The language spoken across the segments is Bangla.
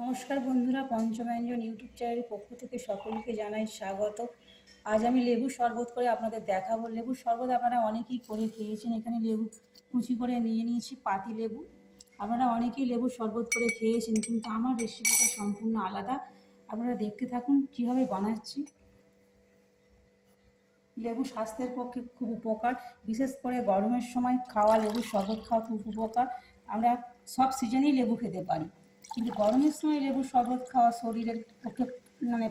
নমস্কার বন্ধুরা, পঞ্চব্যঞ্জন ইউটিউব চ্যানেলের পক্ষ থেকে সকলকে জানাই স্বাগত। আজ আমি লেবু শরবত করে আপনাদের দেখাবো। লেবু শরবত আপনারা অনেকেই করে খেয়েছেন। এখানে লেবু কুচি করে নিয়ে নিয়েছি, পাতি লেবু। আপনারা অনেকেই লেবু শরবত করে খেয়েছেন, কিন্তু আমার রেসিপিটা সম্পূর্ণ আলাদা। আপনারা দেখতে থাকুন কীভাবে বানাচ্ছি। লেবু স্বাস্থ্যের পক্ষে খুব উপকার, বিশেষ করে গরমের সময় খাওয়া লেবু শরবত খাওয়া খুব উপকার। আমরা সব সিজনেই লেবু খেতে পারি, কিন্তু গরমের সময় লেবু শরবত খাওয়া শরীরের পক্ষে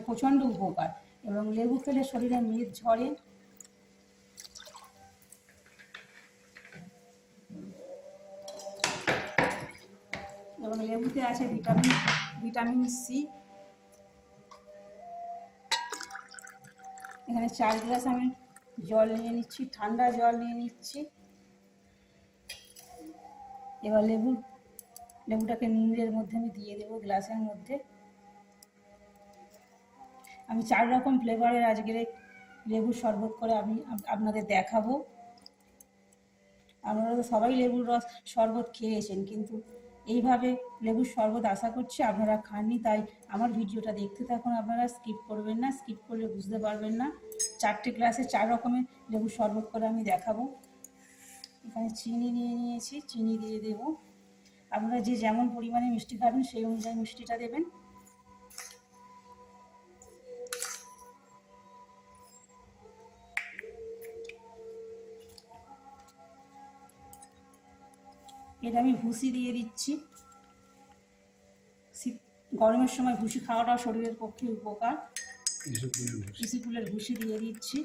প্রচণ্ড উপকার। এবং লেবু খেলে শরীরে মেদ ঝরে। এবং লেবুতে আছে ভিটামিন সি। এখানে 4 গ্লাস আমি জল নিয়ে নিচ্ছি, ঠান্ডা জল নিয়ে নিচ্ছি। এবার লেবুটাকে নিংড়ের মধ্যে আমি দিয়ে দেবো গ্লাসের মধ্যে। আমি 4 রকম ফ্লেভারের আজকের লেবুর শরবত করে আমি আপনাদের দেখাবো। আপনারা তো সবাই লেবুর রস শরবত খেয়েছেন, কিন্তু এইভাবে লেবুর শরবত আশা করছি আপনারা খাননি। তাই আমার ভিডিওটা দেখতে থাকুন, আপনারা স্কিপ করবেন না, স্কিপ করলে বুঝতে পারবেন না। 4টে গ্লাসে 4 রকমের লেবুর শরবত করে আমি দেখাবো। এখানে চিনি নিয়ে নিয়েছি, চিনি দিয়ে দেব। আপনারা যে যেমন পরিমাণে মিষ্টি খাবেন সেই অনুযায়ী মিষ্টিটা দেবেন। এটা আমি ভুসি দিয়ে দিচ্ছি। গরমের সময় ভুসি খাওয়াটা শরীরের পক্ষে উপকার। ইসি ফুলের ভুসি দিয়ে দিচ্ছি।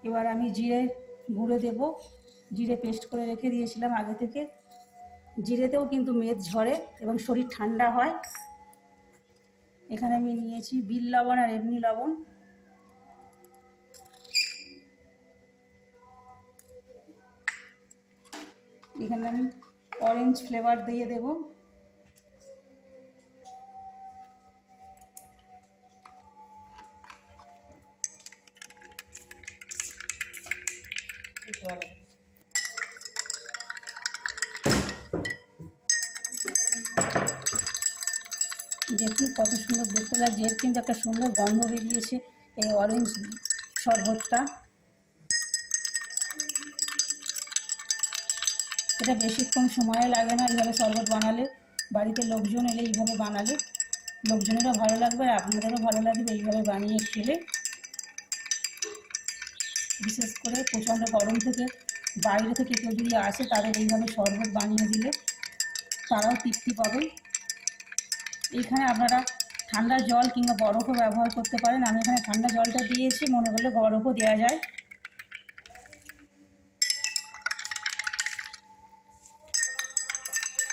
এবার আমি জিরে গুঁড়ো দেব। জিরে পেস্ট করে রেখে দিয়েছিলাম আগে থেকে। জিরেতেও কিন্তু মেদ ঝরে এবং শরীর ঠান্ডা হয়। এখানে আমি নিয়েছি বিল লবণ আর এমনি লবণ। এখানে আমি অরেঞ্জ ফ্লেভার দিয়ে দেব। দেখুন কত সুন্দর দেখতে লাগছে, এর কিন্তু একটা সুন্দর গন্ধ বেরিয়েছে এই অরেঞ্জ শরবতটা। এটা বেশিক্ষণ সময় লাগে না এইভাবে শরবত বানালে। বাড়িতে লোকজন এলে এইভাবে বানালে লোকজনেরও ভালো লাগবে আর আপনাদেরও ভালো লাগবে এইভাবে বানিয়ে খেলে। বিশেষ করে প্রচণ্ড গরম থেকে বাইরে থেকে কেউ যদি আসে তাদের এইভাবে শরবত বানিয়ে দিলে তারাও তৃপ্তি পাবে। এইখানে আপনারা ঠান্ডা জল কিংবা বরফও ব্যবহার করতে পারেন। আমি এখানে ঠান্ডা জলটা দিয়েছি, মনে করলে বরফও দেওয়া যায়।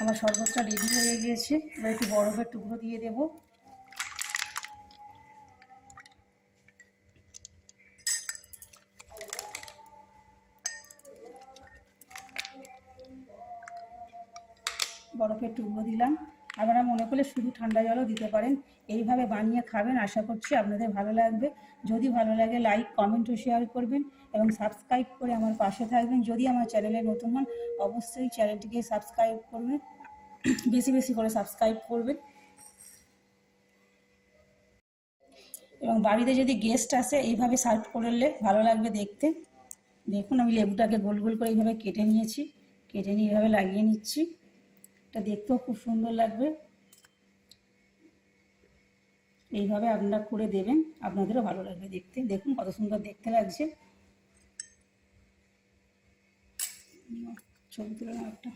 আমার শরবতটা রেডি হয়ে গিয়েছে। এবার একটু বরফের টুকরো দিয়ে দেব। বরফের টুকরো দিলাম। আপনারা মনে করলে শুধু ঠান্ডা জলও দিতে পারেন। এইভাবে বানিয়ে খাবেন, আশা করছি আপনাদের ভালো লাগবে। যদি ভালো লাগে লাইক, কমেন্ট ও শেয়ার করবেন এবং সাবস্ক্রাইব করে আমার পাশে থাকবেন। যদি আমার চ্যানেলে নতুন হন অবশ্যই চ্যানেলটিকে সাবস্ক্রাইব করবেন, বেশি বেশি করে সাবস্ক্রাইব করবেন। এবং বাড়িতে যদি গেস্ট আসে এইভাবে সার্ভ করলে ভালো লাগবে দেখতে। দেখুন আমি লেবুটাকে গোল গোল করে এইভাবে কেটে নিয়েছি, কেটে নিয়ে এইভাবে লাগিয়ে নিচ্ছি। এটা দেখতেও খুব সুন্দর লাগবে। এইভাবে আপনারা করে দেবেন, আপনাদেরও ভালো লাগবে দেখতে। দেখুন কত সুন্দর দেখতে লাগছে। ছবি তুলে একটা